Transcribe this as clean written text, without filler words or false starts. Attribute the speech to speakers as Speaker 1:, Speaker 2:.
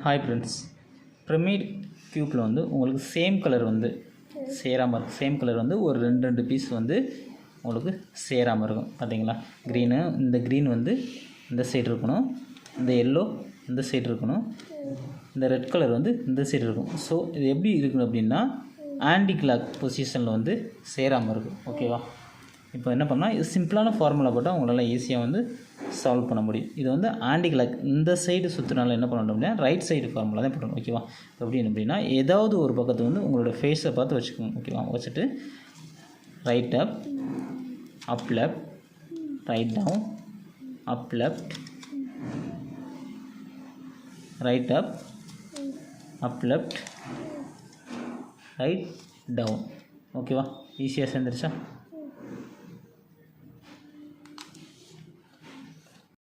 Speaker 1: Hi friends, pyramid க்யூப்பில் வந்து உங்களுக்கு same colour வந்து சேராமல் இருக்கும். சேம் கலர் வந்து ஒரு ரெண்டு பீஸ் வந்து உங்களுக்கு சேராமல் இருக்கும். பார்த்தீங்களா? க்ரீனு, இந்த க்ரீன் வந்து இந்த சைடு இருக்கணும், இந்த எல்லோ இந்த சைடு இருக்கணும், இந்த ரெட் கலர் வந்து இந்த சைடு இருக்கும். ஸோ இது எப்படி இருக்கணும் அப்படின்னா ஆன்டி கிளாக் பொசிஷனில் வந்து சேராமல் இருக்கும். ஓகேவா? இப்போ என்ன பண்ணால் இது சிம்பிளான ஃபார்முலா போட்டால் உங்களால் ஈஸியாக வந்து சால்வ் பண்ண முடியும். இது வந்து ஆன்டி கிளாக் இந்த சைடு சுற்றினால என்ன பண்ணணும் அப்படின்னா ரைட் சைடு ஃபார்முலா தான் போடணும். ஓகேவா? எப்படின்னு அப்படின்னா ஏதாவது ஒரு பக்கத்தை வந்து உங்களோட ஃபேஸை பார்த்து வச்சுக்கோங்க. ஓகேவா? வச்சுட்டு right up left, right down, up left, right up left, right down. ஓகேவா? ஈஸியாக சேர்ந்துருச்சா?